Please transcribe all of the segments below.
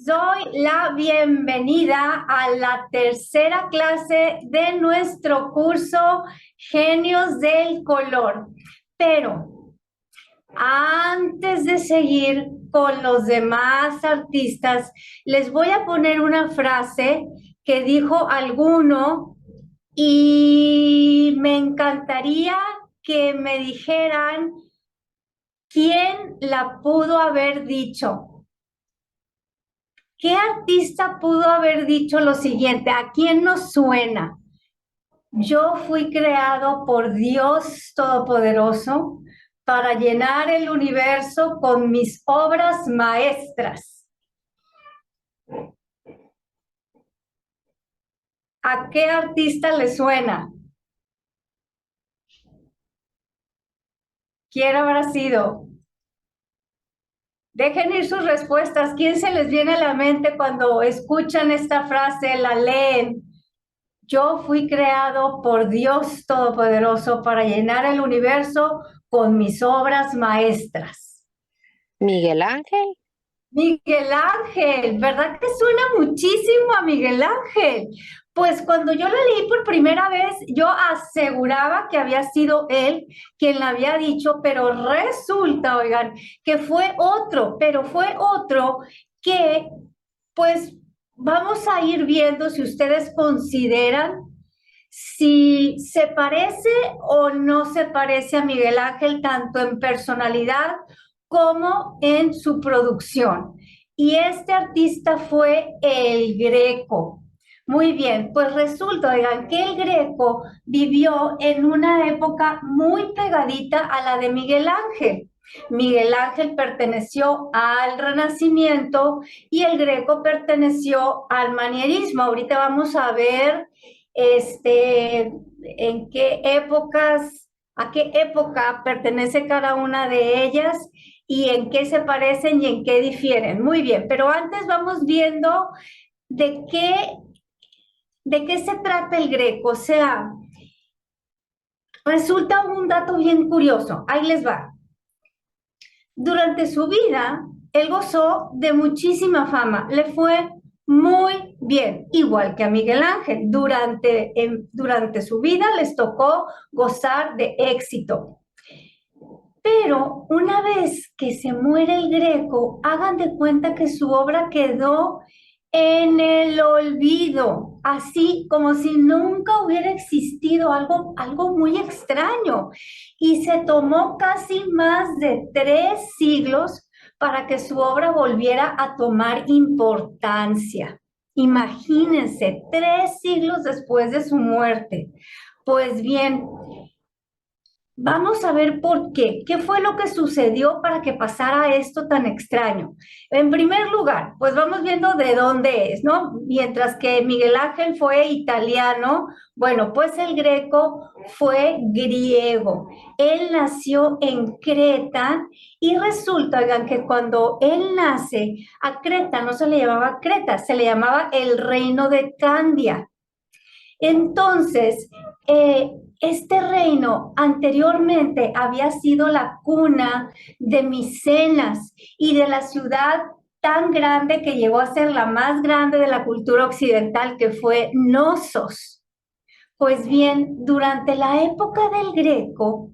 Doy la bienvenida a la tercera clase de nuestro curso Genios del Color. Pero antes de seguir con los demás artistas, les voy a poner una frase que dijo alguno y me encantaría que me dijeran quién la pudo haber dicho. ¿Qué artista pudo haber dicho lo siguiente? ¿A quién nos suena? Yo fui creado por Dios Todopoderoso para llenar el universo con mis obras maestras. ¿A qué artista le suena? ¿Quién habrá sido? Dejen ir sus respuestas. ¿Quién se les viene a la mente cuando escuchan esta frase, la leen? Yo fui creado por Dios Todopoderoso para llenar el universo con mis obras maestras. Miguel Ángel. Miguel Ángel, ¿verdad que suena muchísimo a Miguel Ángel? Pues cuando yo la leí por primera vez, yo aseguraba que había sido él quien la había dicho, pero resulta, oigan, que fue otro, pero fue otro que, pues, vamos a ir viendo si ustedes consideran si se parece o no se parece a Miguel Ángel, tanto en personalidad como en su producción. Y este artista fue el Greco. Muy bien, pues resulta, oigan, que el Greco vivió en una época muy pegadita a la de Miguel Ángel. Miguel Ángel perteneció al Renacimiento y el Greco perteneció al manierismo. Ahorita vamos a ver en qué épocas, a qué época pertenece cada una de ellas y en qué se parecen y en qué difieren. Muy bien, pero antes vamos viendo de qué se trata el Greco. O sea, resulta un dato bien curioso. Ahí les va. Durante su vida, él gozó de muchísima fama, le fue muy bien, igual que a Miguel Ángel. Durante su vida les tocó gozar de éxito. Pero una vez que se muere el Greco, hagan de cuenta que su obra quedó en el olvido, así como si nunca hubiera existido, algo muy extraño. Y se tomó casi más de 3 siglos para que su obra volviera a tomar importancia. Imagínense, 3 siglos después de su muerte. Pues bien, vamos a ver por qué. ¿Qué fue lo que sucedió para que pasara esto tan extraño? En primer lugar, pues vamos viendo de dónde es, ¿no? Mientras que Miguel Ángel fue italiano, bueno, pues el Greco fue griego. Él nació en Creta y resulta, oigan, que cuando él nace, a Creta no se le llamaba Creta, se le llamaba el reino de Candia. Entonces, este reino anteriormente había sido la cuna de Micenas y de la ciudad tan grande que llegó a ser la más grande de la cultura occidental, que fue Knossos. Pues bien, durante la época del Greco,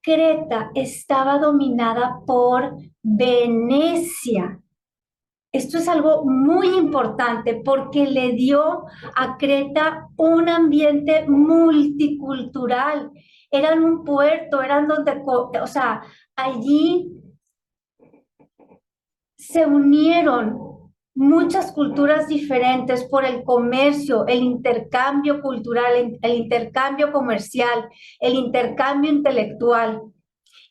Creta estaba dominada por Venecia. Esto es algo muy importante porque le dio a Creta un ambiente multicultural. Eran un puerto, eran donde, o sea, allí se unieron muchas culturas diferentes por el comercio, el intercambio cultural, el intercambio comercial, el intercambio intelectual.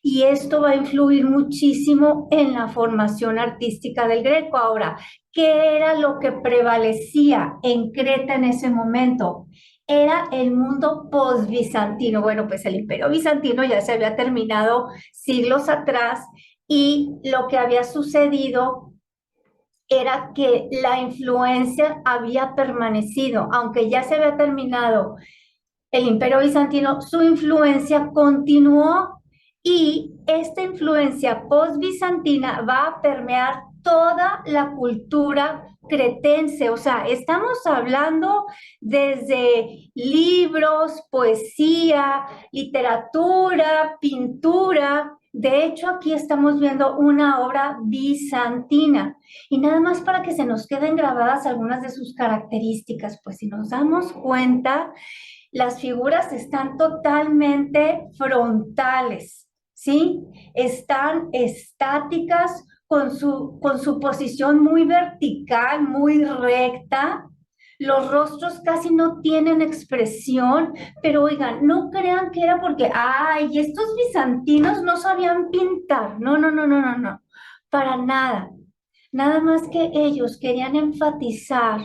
Y esto va a influir muchísimo en la formación artística del Greco. Ahora, ¿qué era lo que prevalecía en Creta en ese momento? Era el mundo post-bizantino. Bueno, pues el imperio bizantino ya se había terminado siglos atrás y lo que había sucedido era que la influencia había permanecido, aunque ya se había terminado el imperio bizantino, su influencia continuó y esta influencia post-bizantina va a permear toda la cultura cretense. O sea, estamos hablando desde libros, poesía, literatura, pintura. De hecho, aquí estamos viendo una obra bizantina. Y nada más para que se nos queden grabadas algunas de sus características, pues si nos damos cuenta, las figuras están totalmente frontales, ¿sí? Están estáticas con su posición muy vertical, muy recta. Los rostros casi no tienen expresión, pero oigan, no crean que era porque, ay, estos bizantinos no sabían pintar. No, no, no, no, no, no, para nada. Nada más que ellos querían enfatizar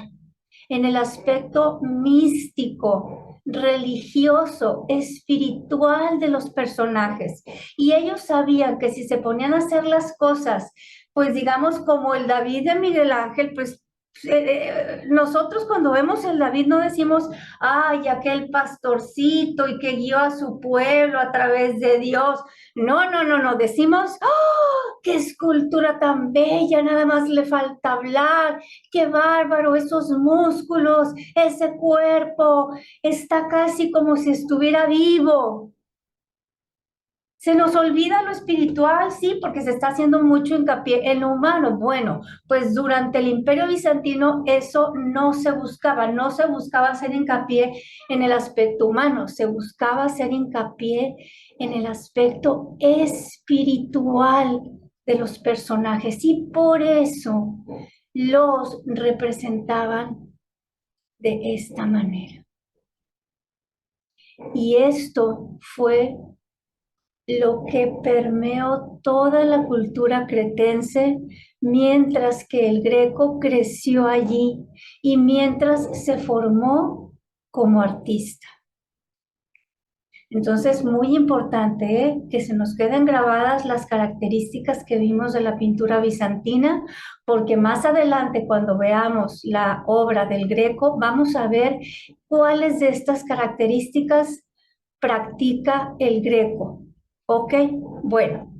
en el aspecto místico, religioso, espiritual de los personajes. Y ellos sabían que si se ponían a hacer las cosas, pues digamos como el David de Miguel Ángel, pues nosotros cuando vemos el David no decimos, ay, aquel pastorcito y que guió a su pueblo a través de Dios. No, no, no, no, decimos, ¡oh, qué escultura tan bella! Nada más le falta hablar, qué bárbaro, esos músculos, ese cuerpo, está casi como si estuviera vivo. Se nos olvida lo espiritual, sí, porque se está haciendo mucho hincapié en lo humano. Bueno, pues durante el Imperio Bizantino eso no se buscaba, no se buscaba hacer hincapié en el aspecto humano, se buscaba hacer hincapié en el aspecto espiritual de los personajes y por eso los representaban de esta manera. Y esto fue lo que permeó toda la cultura cretense, mientras que el Greco creció allí y mientras se formó como artista. Entonces, muy importante, que se nos queden grabadas las características que vimos de la pintura bizantina, porque más adelante, cuando veamos la obra del Greco, vamos a ver cuáles de estas características practica el Greco. ¿Ok? Bueno,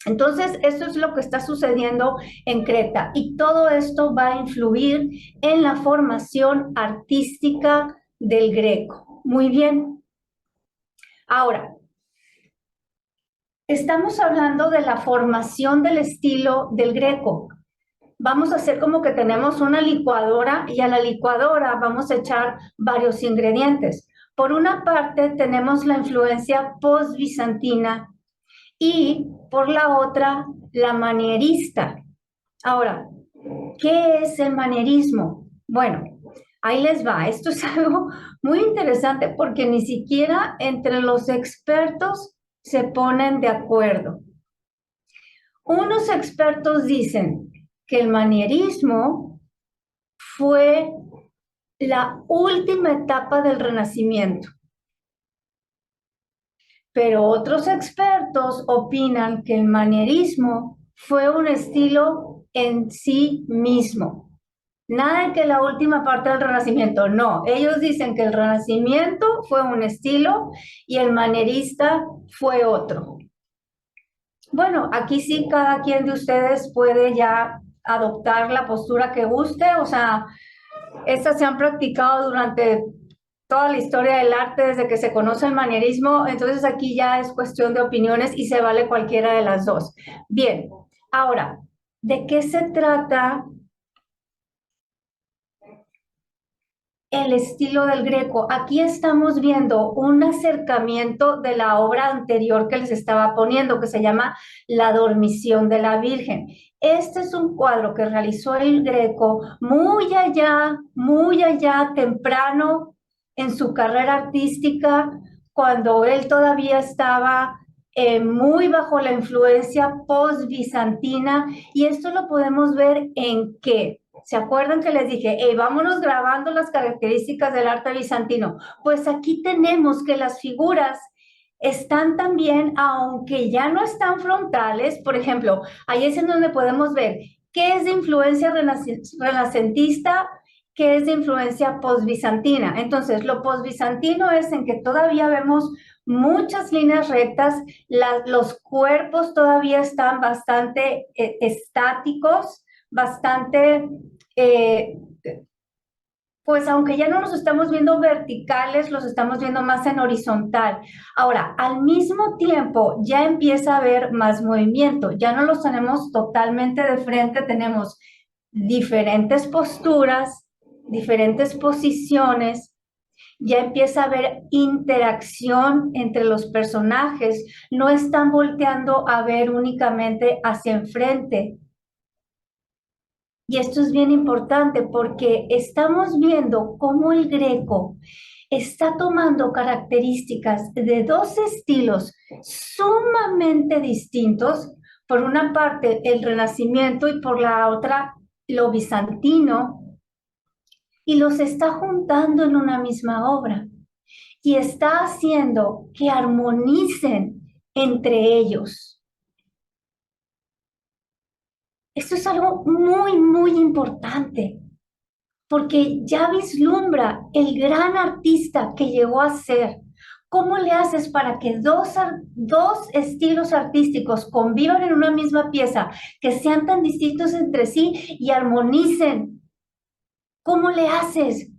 entonces esto es lo que está sucediendo en Creta y todo esto va a influir en la formación artística del Greco. Muy bien. Ahora, estamos hablando de la formación del estilo del Greco. Vamos a hacer como que tenemos una licuadora y a la licuadora vamos a echar varios ingredientes. Por una parte tenemos la influencia post-bizantina y por la otra, la manierista. Ahora, ¿qué es el manierismo? Bueno, ahí les va. Esto es algo muy interesante porque ni siquiera entre los expertos se ponen de acuerdo. Unos expertos dicen que el manierismo fue la última etapa del Renacimiento. Pero otros expertos opinan que el manierismo fue un estilo en sí mismo. Nada de que la última parte del Renacimiento, no. Ellos dicen que el Renacimiento fue un estilo y el manierista fue otro. Bueno, aquí sí cada quien de ustedes puede ya adoptar la postura que guste, o sea, estas se han practicado durante toda la historia del arte desde que se conoce el manierismo, entonces aquí ya es cuestión de opiniones y se vale cualquiera de las dos. Bien, ahora, ¿de qué se trata el estilo del Greco? Aquí estamos viendo un acercamiento de la obra anterior que les estaba poniendo, que se llama La Dormición de la Virgen. Este es un cuadro que realizó el Greco muy allá, temprano en su carrera artística, cuando él todavía estaba muy bajo la influencia post-bizantina, y esto lo podemos ver en qué. ¿Se acuerdan que les dije, hey, vámonos grabando las características del arte bizantino? Pues aquí tenemos que las figuras están también, aunque ya no están frontales, por ejemplo, ahí es en donde podemos ver qué es de influencia renacentista, qué es de influencia postbizantina. Entonces, lo postbizantino es en que todavía vemos muchas líneas rectas, los cuerpos todavía están bastante estáticos, bastante, eh, pues aunque ya no los estamos viendo verticales, los estamos viendo más en horizontal. Ahora, al mismo tiempo, ya empieza a haber más movimiento, ya no los tenemos totalmente de frente, tenemos diferentes posturas, diferentes posiciones, ya empieza a haber interacción entre los personajes, no están volteando a ver únicamente hacia enfrente. Y esto es bien importante porque estamos viendo cómo el Greco está tomando características de dos estilos sumamente distintos. Por una parte, el Renacimiento y por la otra, lo bizantino, y los está juntando en una misma obra y está haciendo que armonicen entre ellos. Esto es algo muy, muy importante, porque ya vislumbra el gran artista que llegó a ser. ¿Cómo le haces para que dos estilos artísticos convivan en una misma pieza, que sean tan distintos entre sí y armonicen? ¿Cómo le haces?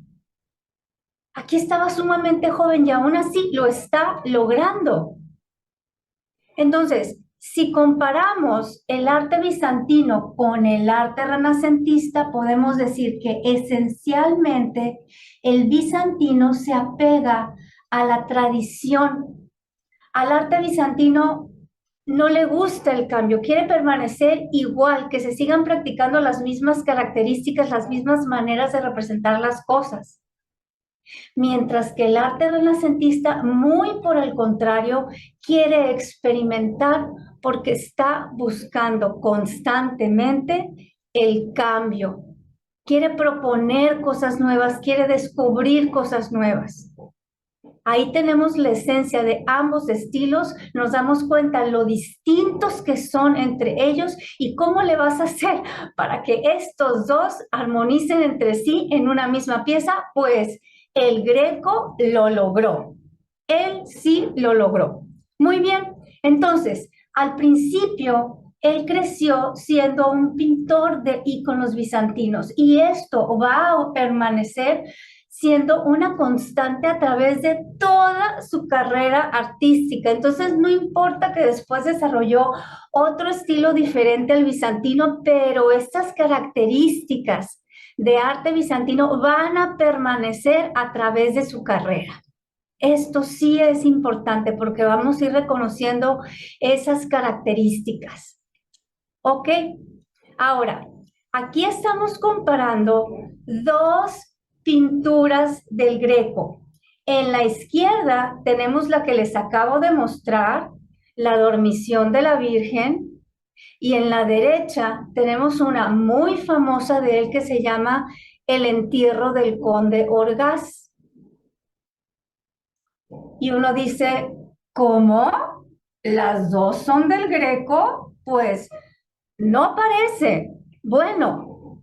Aquí estaba sumamente joven y aún así lo está logrando. Entonces, si comparamos el arte bizantino con el arte renacentista, podemos decir que esencialmente el bizantino se apega a la tradición. Al arte bizantino no le gusta el cambio, quiere permanecer igual, que se sigan practicando las mismas características, las mismas maneras de representar las cosas. Mientras que el arte renacentista, muy por el contrario, quiere experimentar porque está buscando constantemente el cambio. Quiere proponer cosas nuevas, quiere descubrir cosas nuevas. Ahí tenemos la esencia de ambos estilos, nos damos cuenta lo distintos que son entre ellos y cómo le vas a hacer para que estos dos armonicen entre sí en una misma pieza. Pues el Greco lo logró. Él sí lo logró. Muy bien, entonces, al principio, él creció siendo un pintor de íconos bizantinos y esto va a permanecer siendo una constante a través de toda su carrera artística. Entonces, no importa que después desarrolló otro estilo diferente al bizantino, pero estas características de arte bizantino van a permanecer a través de su carrera. Esto sí es importante porque vamos a ir reconociendo esas características. ¿Ok? Ahora, aquí estamos comparando dos pinturas del Greco. En la izquierda tenemos la que les acabo de mostrar, la Dormición de la Virgen, y en la derecha tenemos una muy famosa de él que se llama El entierro del conde Orgaz. Y uno dice, ¿cómo? ¿Las dos son del Greco? Pues no parece. Bueno,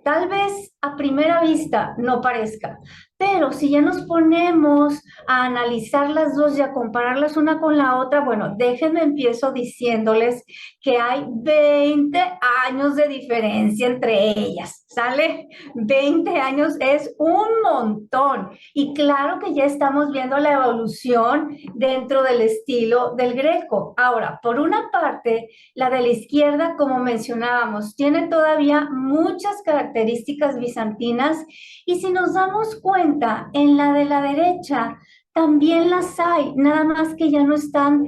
tal vez a primera vista no parezca, pero si ya nos ponemos a analizar las dos y a compararlas una con la otra, bueno, déjenme empiezo diciéndoles que hay 20 años de diferencia entre ellas, ¿sale? 20 años es un montón y claro que ya estamos viendo la evolución dentro del estilo del Greco. Ahora, por una parte, la de la izquierda, como mencionábamos, tiene todavía muchas características bizantinas y si nos damos cuenta, en la de la derecha también las hay, nada más que ya no están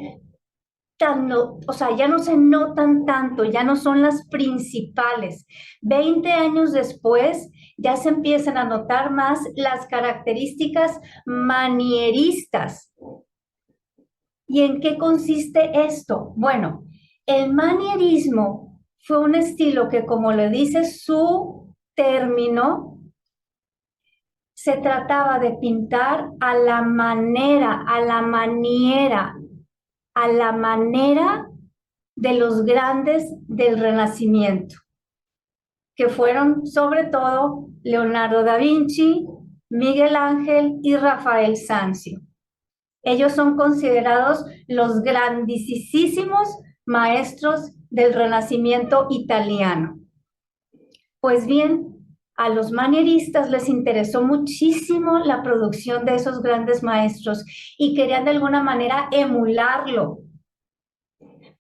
tan, o sea, ya no se notan tanto, ya no son las principales. 20 años después ya se empiezan a notar más las características manieristas. ¿Y en qué consiste esto? Bueno, el manierismo fue un estilo que, como le dice su término, se trataba de pintar a la manera, a la maniera, a la manera de los grandes del Renacimiento, que fueron sobre todo Leonardo da Vinci, Miguel Ángel y Rafael Sanzio. Ellos son considerados los grandísimos maestros del Renacimiento italiano. Pues bien, a los manieristas les interesó muchísimo la producción de esos grandes maestros y querían de alguna manera emularlo.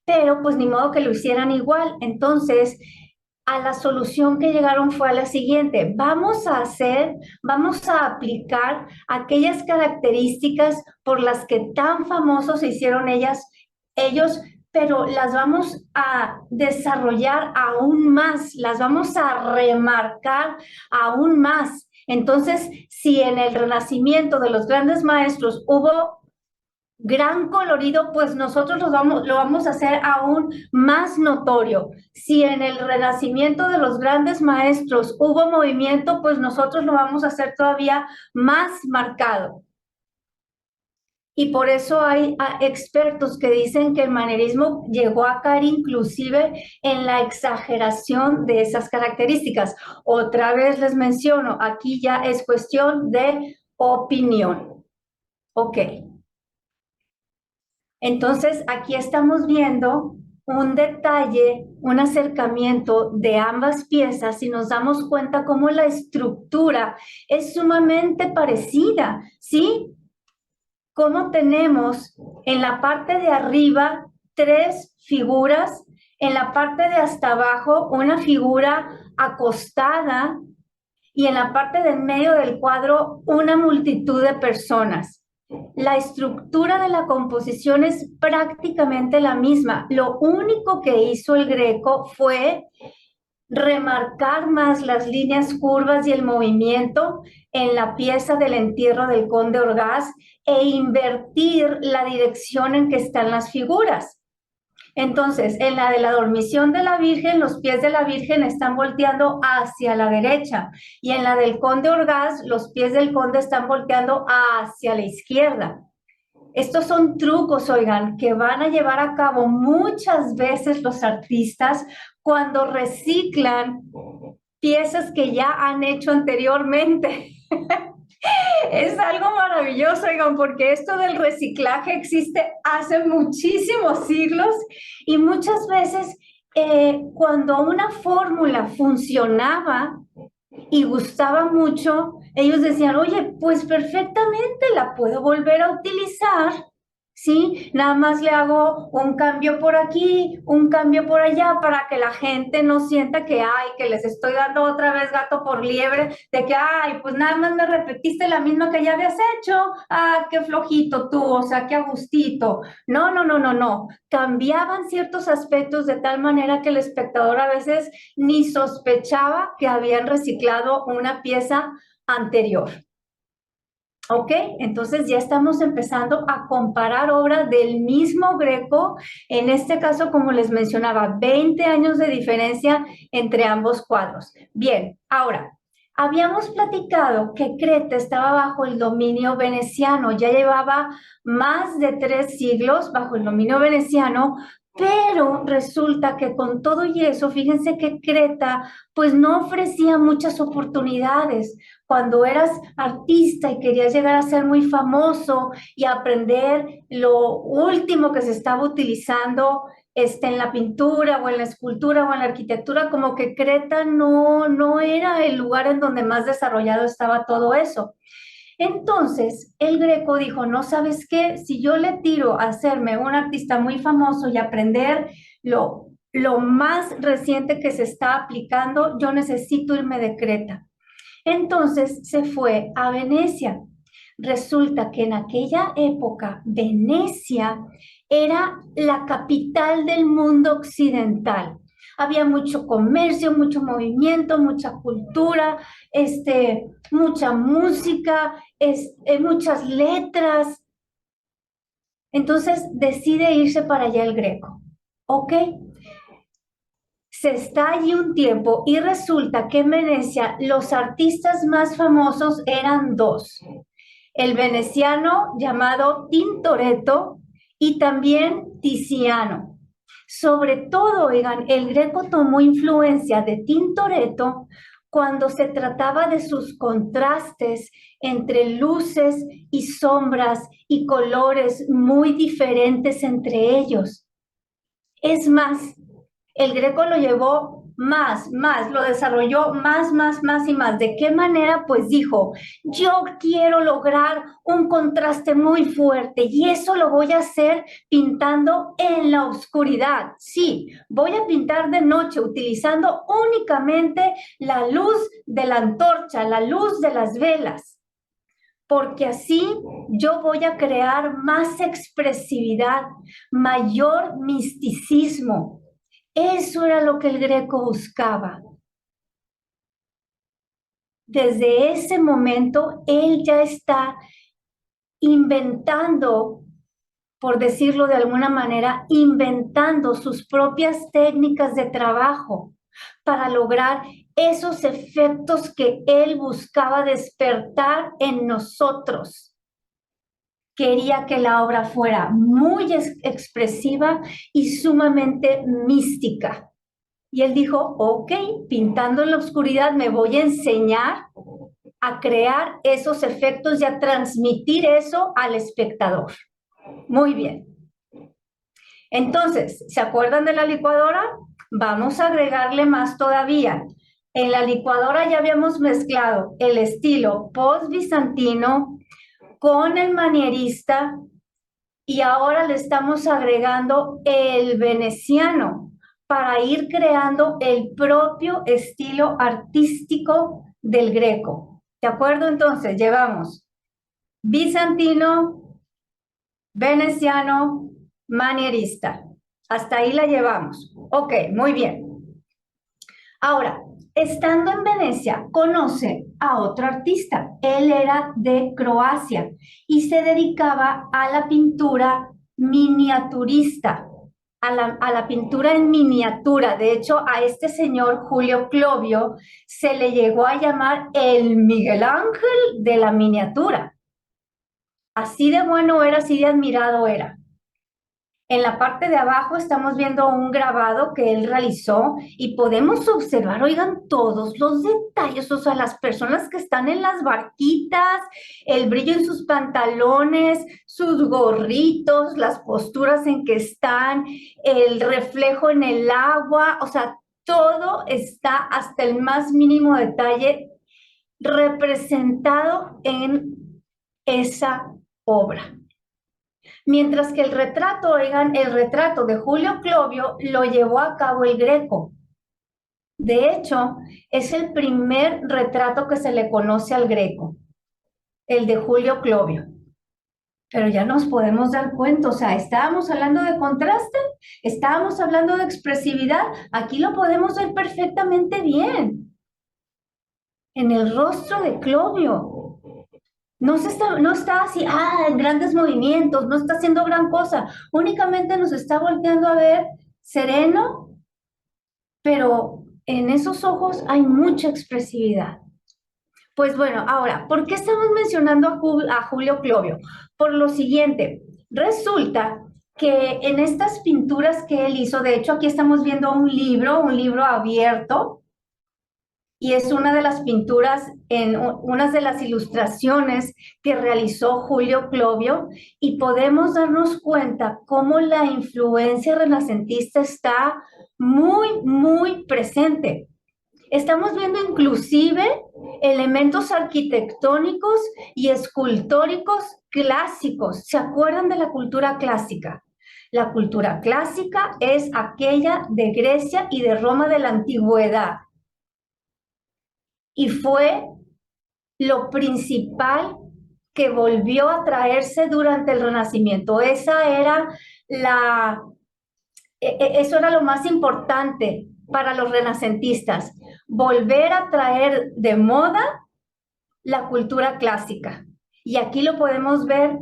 Pero pues ni modo que lo hicieran igual. Entonces, a la solución que llegaron fue a la siguiente: vamos a aplicar aquellas características por las que tan famosos se hicieron ellos, pero las vamos a desarrollar aún más, las vamos a remarcar aún más. Entonces, si en el Renacimiento de los grandes maestros hubo gran colorido, pues nosotros lo vamos a hacer aún más notorio. Si en el Renacimiento de los grandes maestros hubo movimiento, pues nosotros lo vamos a hacer todavía más marcado. Y por eso hay expertos que dicen que el manierismo llegó a caer inclusive en la exageración de esas características. Otra vez les menciono, aquí ya es cuestión de opinión. Ok. Entonces, aquí estamos viendo un detalle, un acercamiento de ambas piezas y nos damos cuenta cómo la estructura es sumamente parecida, ¿sí? Cómo tenemos en la parte de arriba 3 figuras, en la parte de hasta abajo una figura acostada y en la parte del medio del cuadro una multitud de personas. La estructura de la composición es prácticamente la misma. Lo único que hizo el Greco fue remarcar más las líneas curvas y el movimiento en la pieza del entierro del conde Orgaz e invertir la dirección en que están las figuras. Entonces, en la de la dormición de la Virgen, los pies de la Virgen están volteando hacia la derecha, y en la del conde Orgaz, los pies del conde están volteando hacia la izquierda. Estos son trucos, oigan, que van a llevar a cabo muchas veces los artistas cuando reciclan piezas que ya han hecho anteriormente. Es algo maravilloso, oigan, porque esto del reciclaje existe hace muchísimos siglos y muchas veces cuando una fórmula funcionaba y gustaba mucho, ellos decían, oye, pues perfectamente la puedo volver a utilizar, ¿sí? Nada más le hago un cambio por aquí, un cambio por allá, para que la gente no sienta que, ay, que les estoy dando otra vez gato por liebre, de que, ay, pues nada más me repetiste la misma que ya habías hecho, ah, qué flojito tú, o sea, qué agustito. No, no, no, no, no. Cambiaban ciertos aspectos de tal manera que el espectador a veces ni sospechaba que habían reciclado una pieza anterior. ¿Ok? Entonces ya estamos empezando a comparar obras del mismo Greco, en este caso, como les mencionaba, 20 años de diferencia entre ambos cuadros. Bien, ahora, habíamos platicado que Creta estaba bajo el dominio veneciano, ya llevaba más de 3 siglos bajo el dominio veneciano, pero resulta que con todo y eso, fíjense que Creta pues no ofrecía muchas oportunidades. Cuando eras artista y querías llegar a ser muy famoso y aprender lo último que se estaba utilizando en la pintura o en la escultura o en la arquitectura, como que Creta no era el lugar en donde más desarrollado estaba todo eso. Entonces, el Greco dijo, no, ¿sabes qué? Si yo le tiro a hacerme un artista muy famoso y aprender lo más reciente que se está aplicando, yo necesito irme de Creta. Entonces se fue a Venecia. Resulta que en aquella época Venecia era la capital del mundo occidental. Había mucho comercio, mucho movimiento, mucha cultura, mucha música, muchas letras. Entonces decide irse para allá el Greco. ¿Ok? Se está allí un tiempo y resulta que en Venecia los artistas más famosos eran 2. El veneciano llamado Tintoretto y también Tiziano. Sobre todo, oigan, el Greco tomó influencia de Tintoretto cuando se trataba de sus contrastes entre luces y sombras y colores muy diferentes entre ellos. Es más, el Greco lo llevó más, lo desarrolló más y más. ¿De qué manera? Pues dijo, yo quiero lograr un contraste muy fuerte y eso lo voy a hacer pintando en la oscuridad. Sí, voy a pintar de noche utilizando únicamente la luz de la antorcha, la luz de las velas, porque así yo voy a crear más expresividad, mayor misticismo. Eso era lo que el Greco buscaba. Desde ese momento, él ya está inventando, por decirlo de alguna manera, inventando sus propias técnicas de trabajo para lograr esos efectos que él buscaba despertar en nosotros. Quería que la obra fuera muy expresiva y sumamente mística. Y él dijo, ok, pintando en la oscuridad me voy a enseñar a crear esos efectos y a transmitir eso al espectador. Muy bien. Entonces, ¿se acuerdan de la licuadora? Vamos a agregarle más todavía. En la licuadora ya habíamos mezclado el estilo post-bizantino con el manierista y ahora le estamos agregando el veneciano para ir creando el propio estilo artístico del Greco. ¿De acuerdo? Entonces, llevamos bizantino, veneciano, manierista. Hasta ahí la llevamos. Ok, muy bien. Ahora, estando en Venecia, conoce a otro artista. Él era de Croacia y se dedicaba a la pintura miniaturista, a la pintura en miniatura. De hecho, a este señor Julio Clovio se le llegó a llamar el Miguel Ángel de la miniatura. Así de bueno era, así de admirado era. En la parte de abajo estamos viendo un grabado que él realizó y podemos observar, oigan, todos los detalles, o sea, las personas que están en las barquitas, el brillo en sus pantalones, sus gorritos, las posturas en que están, el reflejo en el agua, o sea, todo está hasta el más mínimo detalle representado en esa obra. Mientras que el retrato, oigan, el retrato de Julio Clovio lo llevó a cabo el Greco. De hecho, es el primer retrato que se le conoce al Greco, el de Julio Clovio. Pero ya nos podemos dar cuenta, o sea, estábamos hablando de contraste, estábamos hablando de expresividad, aquí lo podemos ver perfectamente bien. En el rostro de Clovio. No está así, en grandes movimientos, no está haciendo gran cosa, únicamente nos está volteando a ver sereno, pero en esos ojos hay mucha expresividad. Pues bueno, ahora, ¿por qué estamos mencionando a Julio Clovio? Por lo siguiente, resulta que en estas pinturas que él hizo, de hecho aquí estamos viendo un libro abierto, y es una de las pinturas, unas de las ilustraciones que realizó Julio Clovio, y podemos darnos cuenta cómo la influencia renacentista está muy presente. Estamos viendo inclusive elementos arquitectónicos y escultóricos clásicos. ¿Se acuerdan de la cultura clásica? La cultura clásica es aquella de Grecia y de Roma de la antigüedad. Y fue lo principal que volvió a traerse durante el Renacimiento. Eso era lo más importante para los renacentistas, volver a traer de moda la cultura clásica. Y aquí lo podemos ver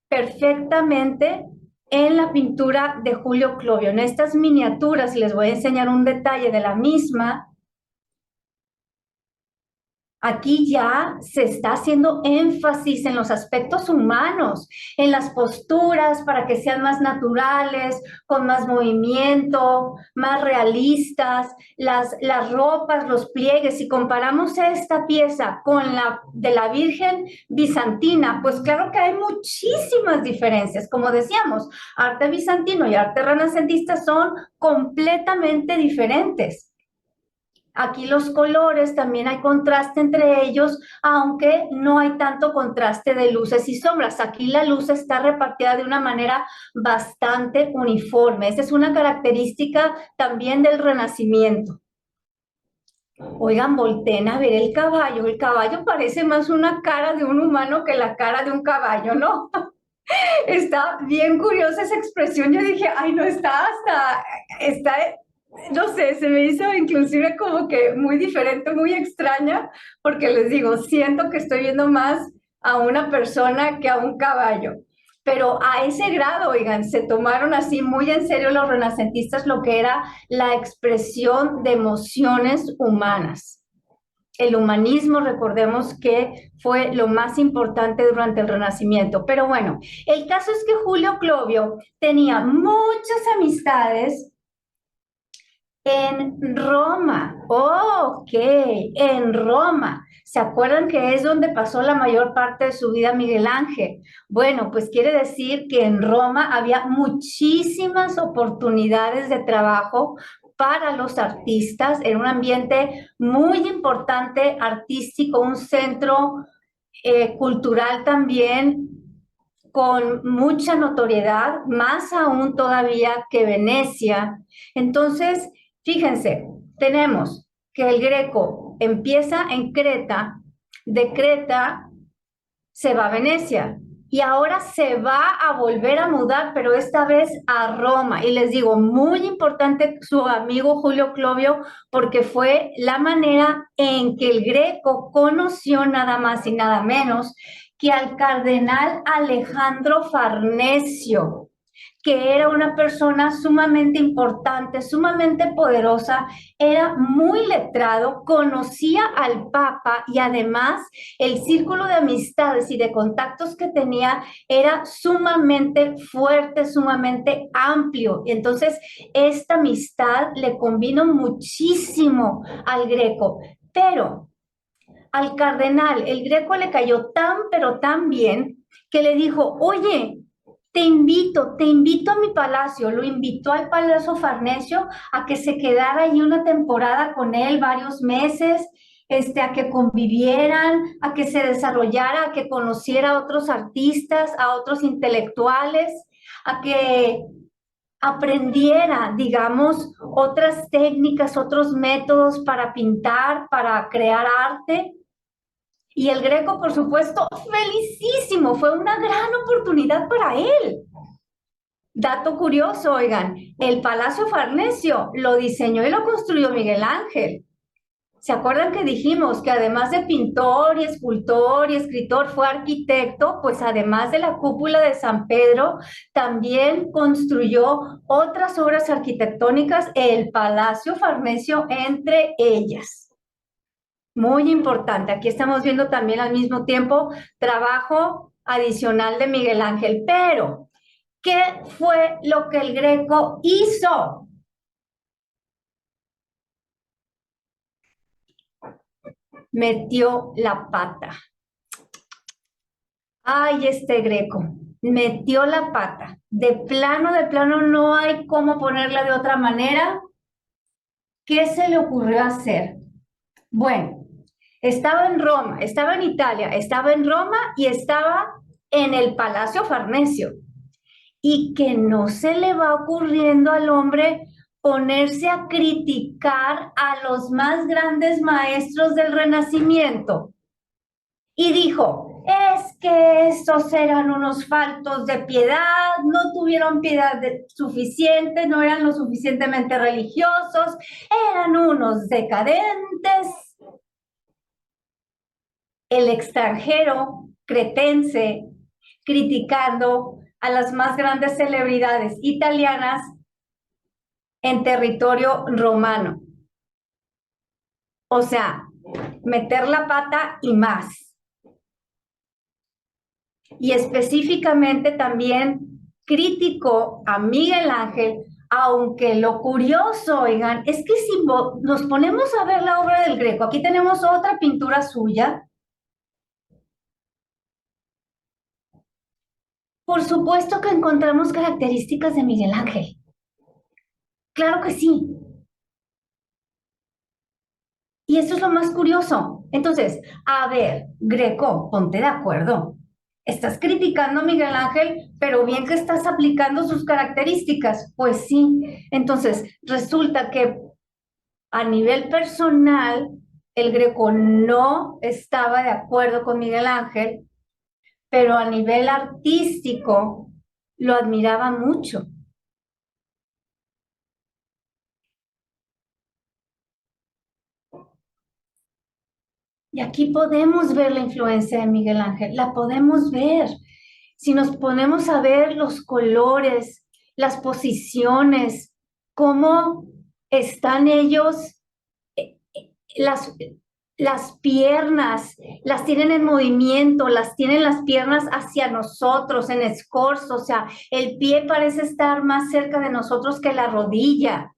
perfectamente en la pintura de Julio Clovio. En estas miniaturas, les voy a enseñar un detalle de la misma. Aquí ya se está haciendo énfasis en los aspectos humanos, en las posturas para que sean más naturales, con más movimiento, más realistas, las ropas, los pliegues. Si comparamos esta pieza con la de la Virgen bizantina, pues claro que hay muchísimas diferencias. Como decíamos, arte bizantino y arte renacentista son completamente diferentes. Aquí los colores, también hay contraste entre ellos, aunque no hay tanto contraste de luces y sombras. Aquí la luz está repartida de una manera bastante uniforme. Esa es una característica también del Renacimiento. Oigan, volteen a ver el caballo. El caballo parece más una cara de un humano que la cara de un caballo, ¿no? Está bien curiosa esa expresión. Yo dije, ay, no, está, no sé, se me hizo inclusive como que muy diferente, muy extraña, porque les digo, siento que estoy viendo más a una persona que a un caballo. Pero a ese grado, oigan, se tomaron así muy en serio los renacentistas lo que era la expresión de emociones humanas. El humanismo, recordemos que fue lo más importante durante el Renacimiento. Pero bueno, el caso es que Julio Clovio tenía muchas amistades en Roma. Oh, ok, en Roma. ¿Se acuerdan que es donde pasó la mayor parte de su vida Miguel Ángel? Bueno, pues quiere decir que en Roma había muchísimas oportunidades de trabajo para los artistas, en un ambiente muy importante, artístico, un centro cultural también con mucha notoriedad, más aún todavía que Venecia. Entonces, fíjense, tenemos que el Greco empieza en Creta, de Creta se va a Venecia y ahora se va a volver a mudar, pero esta vez a Roma. Y les digo, muy importante su amigo Julio Clovio, porque fue la manera en que el Greco conoció nada más y nada menos que al cardenal Alejandro Farnesio, que era una persona sumamente importante, sumamente poderosa, era muy letrado, conocía al Papa y además el círculo de amistades y de contactos que tenía era sumamente fuerte, sumamente amplio. Y entonces esta amistad le convino muchísimo al Greco, pero al cardenal el Greco le cayó tan, pero tan bien que le dijo, oye, te invito a mi palacio. Lo invitó al Palacio Farnesio a que se quedara ahí una temporada con él, varios meses, a que convivieran, a que se desarrollara, a que conociera a otros artistas, a otros intelectuales, a que aprendiera, digamos, otras técnicas, otros métodos para pintar, para crear arte. Y el Greco, por supuesto, felicísimo, fue una gran oportunidad para él. Dato curioso, oigan, el Palacio Farnesio lo diseñó y lo construyó Miguel Ángel. ¿Se acuerdan que dijimos que además de pintor y escultor y escritor fue arquitecto? Pues además de la cúpula de San Pedro, también construyó otras obras arquitectónicas, el Palacio Farnesio entre ellas. Muy importante. Aquí estamos viendo también al mismo tiempo trabajo adicional de Miguel Ángel. Pero, ¿qué fue lo que el Greco hizo? Metió la pata. Ay, este Greco, metió la pata. De plano, no hay cómo ponerla de otra manera. ¿Qué se le ocurrió hacer? Bueno, estaba en Roma, estaba en Italia, estaba en Roma y estaba en el Palacio Farnesio. Y que no se le va ocurriendo al hombre ponerse a criticar a los más grandes maestros del Renacimiento. Y dijo, es que estos eran unos faltos de piedad, no tuvieron piedad suficiente, no eran lo suficientemente religiosos, eran unos decadentes. El extranjero cretense criticando a las más grandes celebridades italianas en territorio romano. O sea, meter la pata y más. Y específicamente también criticó a Miguel Ángel, aunque lo curioso, oigan, es que si nos ponemos a ver la obra del Greco, aquí tenemos otra pintura suya. Por supuesto que encontramos características de Miguel Ángel. Claro que sí. Y eso es lo más curioso. Entonces, a ver, Greco, ponte de acuerdo. Estás criticando a Miguel Ángel, pero bien que estás aplicando sus características. Pues sí. Entonces, resulta que a nivel personal, el Greco no estaba de acuerdo con Miguel Ángel, pero a nivel artístico lo admiraba mucho. Y aquí podemos ver la influencia de Miguel Ángel, la podemos ver. Si nos ponemos a ver los colores, las posiciones, cómo están ellos, las, las piernas, las tienen en movimiento, las tienen las piernas hacia nosotros, en escorzo, o sea, el pie parece estar más cerca de nosotros que la rodilla.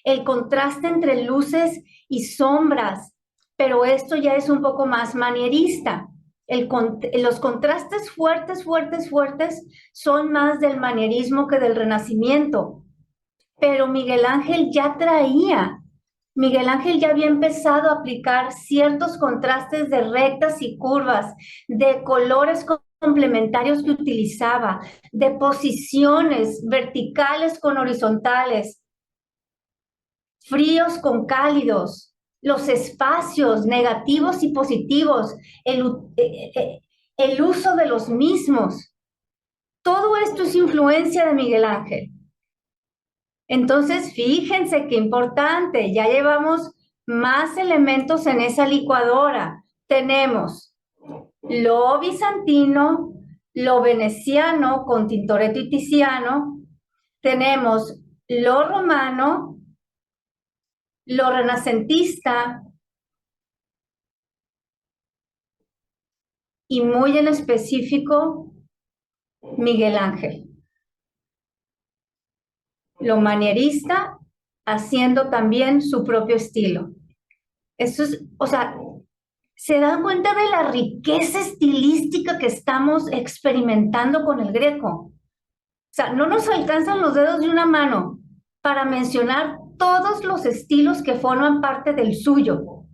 El contraste entre luces y sombras, pero esto ya es un poco más manierista. Los contrastes fuertes, fuertes, fuertes son más del manierismo que del Renacimiento. Pero Miguel Ángel ya había empezado a aplicar ciertos contrastes de rectas y curvas, de colores complementarios que utilizaba, de posiciones verticales con horizontales, fríos con cálidos, los espacios negativos y positivos, el uso de los mismos. Todo esto es influencia de Miguel Ángel. Entonces, fíjense qué importante, ya llevamos más elementos en esa licuadora. Tenemos lo bizantino, lo veneciano con Tintoretto y Tiziano, tenemos lo romano, lo renacentista y muy en específico Miguel Ángel. Lo manierista haciendo también su propio estilo. Eso es, o sea, ¿se dan cuenta de la riqueza estilística que estamos experimentando con el Greco? O sea, no nos alcanzan los dedos de una mano para mencionar todos los estilos que forman parte del suyo.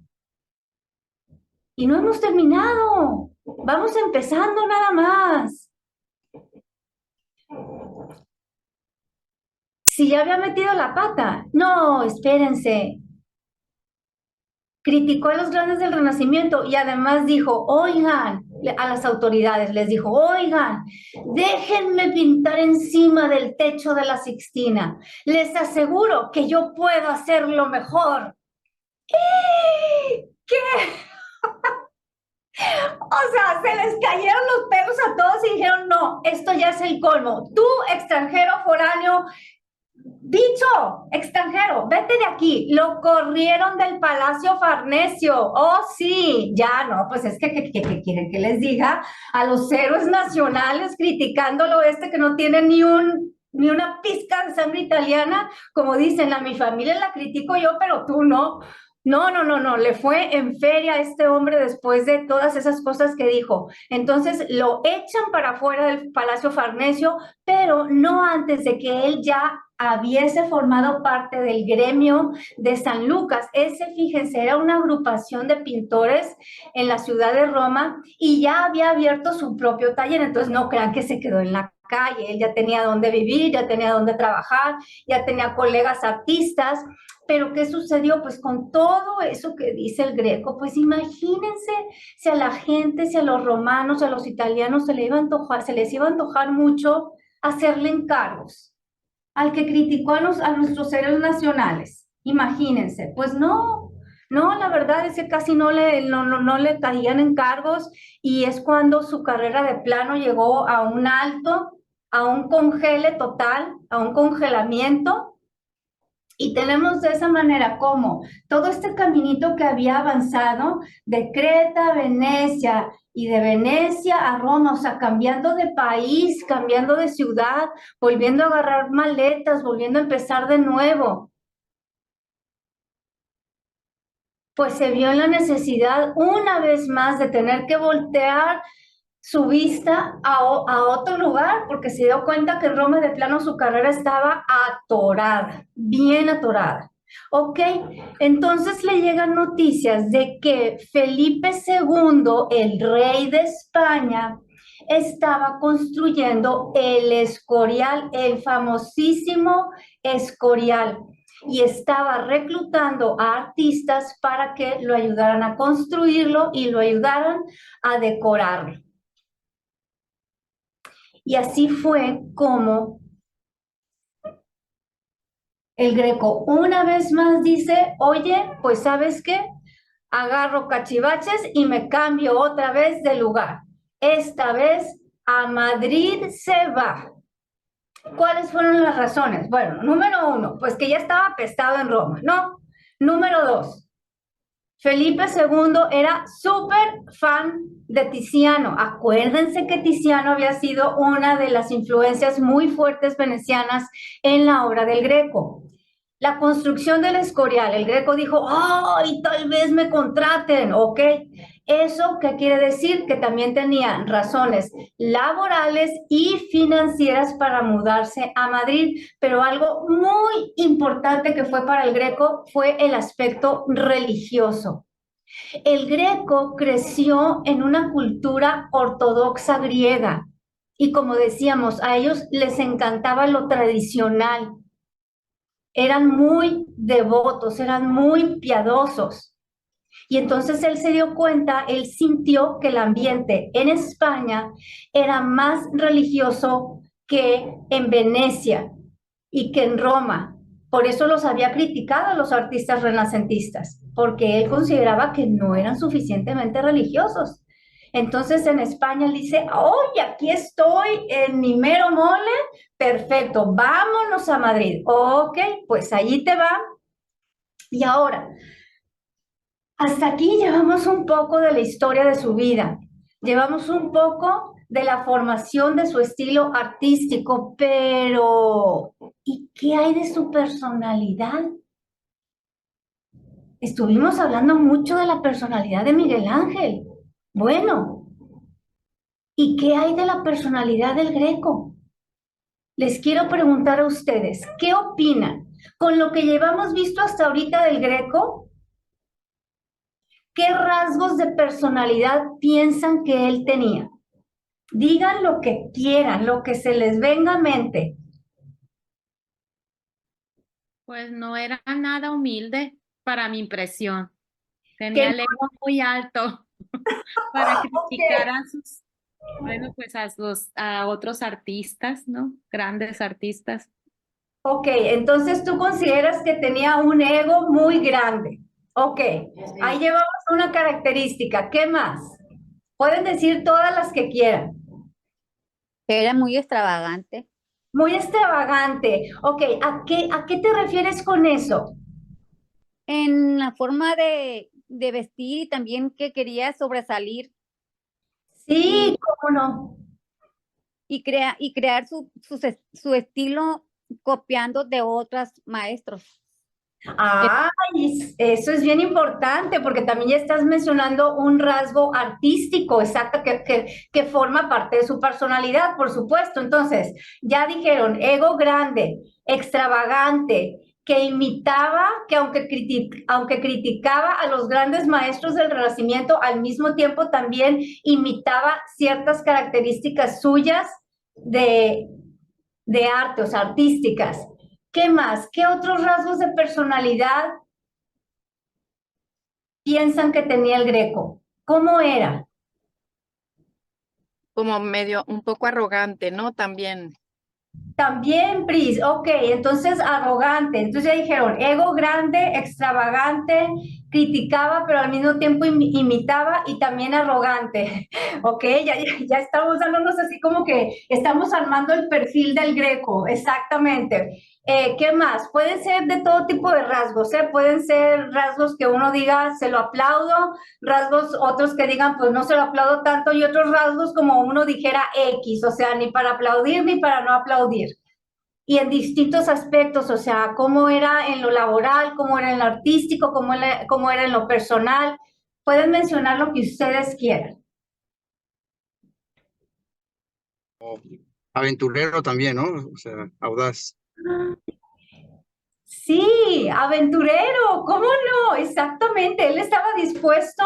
Y no hemos terminado. Vamos empezando nada más. Si ya había metido la pata. No, espérense. Criticó a los grandes del Renacimiento y además dijo, oigan, a las autoridades les dijo, oigan, déjenme pintar encima del techo de la Sixtina. Les aseguro que yo puedo hacerlo mejor. ¿Qué? O sea, se les cayeron los pelos a todos y dijeron, no, esto ya es el colmo. Tú, extranjero foráneo, bicho, extranjero, vete de aquí. Lo corrieron del Palacio Farnesio. Oh, sí, ya no, pues es que quieren que les diga a los héroes nacionales criticándolo que no tiene ni una pizca de sangre italiana, como dicen, a mi familia la critico yo, pero tú no. No, le fue en feria a este hombre después de todas esas cosas que dijo. Entonces lo echan para afuera del Palacio Farnesio, pero no antes de que él ya hubiese formado parte del gremio de San Lucas. Fíjense, era una agrupación de pintores en la ciudad de Roma y ya había abierto su propio taller, entonces no crean que se quedó en la calle, él ya tenía dónde vivir, ya tenía dónde trabajar, ya tenía colegas artistas. Pero ¿qué sucedió? Pues con todo eso que dice el Greco, pues imagínense si a la gente, si a los romanos, a los italianos se les iba a antojar mucho hacerle encargos al que criticó a nuestros héroes nacionales. Imagínense, pues no, la verdad es que casi no le caían encargos y es cuando su carrera de plano llegó a un alto, a un congele total, a un congelamiento. Y tenemos de esa manera como todo este caminito que había avanzado de Creta a Venecia y de Venecia a Roma, o sea, cambiando de país, cambiando de ciudad, volviendo a agarrar maletas, volviendo a empezar de nuevo. Pues se vio en la necesidad una vez más de tener que voltear su vista a otro lugar, porque se dio cuenta que en Roma de plano su carrera estaba atorada, bien atorada. Ok, entonces le llegan noticias de que Felipe II, el rey de España, estaba construyendo el Escorial, el famosísimo Escorial, y estaba reclutando a artistas para que lo ayudaran a construirlo y lo ayudaran a decorarlo. Y así fue como el Greco una vez más dice, oye, pues ¿sabes qué? Agarro cachivaches y me cambio otra vez de lugar. Esta vez a Madrid se va. ¿Cuáles fueron las razones? Bueno, número uno, pues que ya estaba apestado en Roma, ¿no? Número dos, Felipe II era súper fan de Tiziano. Acuérdense que Tiziano había sido una de las influencias muy fuertes venecianas en la obra del Greco. La construcción del Escorial, el Greco dijo, ¡ay, tal vez me contraten! ¿Ok? ¿Eso qué quiere decir? Que también tenía razones laborales y financieras para mudarse a Madrid, pero algo muy importante que fue para el Greco fue el aspecto religioso. El Greco creció en una cultura ortodoxa griega y como decíamos, a ellos les encantaba lo tradicional. Eran muy devotos, eran muy piadosos. Y entonces él se dio cuenta, él sintió que el ambiente en España era más religioso que en Venecia y que en Roma. Por eso los había criticado a los artistas renacentistas, porque él consideraba que no eran suficientemente religiosos. Entonces en España él dice, oye, aquí estoy en mi mero mole, perfecto, vámonos a Madrid. Ok, pues allí te va. Y ahora, hasta aquí llevamos un poco de la historia de su vida, llevamos un poco de la formación de su estilo artístico, pero ¿y qué hay de su personalidad? Estuvimos hablando mucho de la personalidad de Miguel Ángel. Bueno, ¿y qué hay de la personalidad del Greco? Les quiero preguntar a ustedes, ¿qué opinan? Con lo que llevamos visto hasta ahorita del Greco, ¿qué rasgos de personalidad piensan que él tenía? Digan lo que quieran, lo que se les venga a mente. Pues no era nada humilde para mi impresión. Que Tenía el ego muy alto para criticar a sus, bueno, pues a otros artistas, ¿no? Grandes artistas. Ok, entonces tú consideras que tenía un ego muy grande. Ok, ahí llevamos una característica. ¿Qué más? Pueden decir todas las que quieran. Era muy extravagante. Muy extravagante. Ok, ¿a qué te refieres con eso? En la forma de vestir y también que quería sobresalir Sí, y, cómo no. y crear su estilo copiando de otros maestros. Ay, eso es bien importante porque también ya estás mencionando un rasgo artístico, exacto, que forma parte de su personalidad, por supuesto. Entonces, ya dijeron, ego grande, extravagante, que imitaba, que aunque criticaba a los grandes maestros del Renacimiento, al mismo tiempo también imitaba ciertas características suyas de, de arte, o sea, artísticas. ¿Qué más? ¿Qué otros rasgos de personalidad piensan que tenía el Greco? ¿Cómo era? Como medio, un poco arrogante, ¿no? También. También, Pris, ok, entonces arrogante. Entonces ya dijeron, ego grande, extravagante, criticaba, pero al mismo tiempo imitaba y también arrogante. Ok, ya estamos dándonos así como que estamos armando el perfil del Greco, exactamente. ¿Qué más? Pueden ser de todo tipo de rasgos, ¿eh? Pueden ser rasgos que uno diga, se lo aplaudo, rasgos otros que digan, pues no se lo aplaudo tanto, y otros rasgos como uno dijera X, o sea, ni para aplaudir ni para no aplaudir. Y en distintos aspectos, o sea, cómo era en lo laboral, cómo era en lo artístico, cómo era en lo personal. Pueden mencionar lo que ustedes quieran. Aventurero también, ¿no? O sea, audaz. Sí, aventurero, ¿cómo no? Exactamente, él estaba dispuesto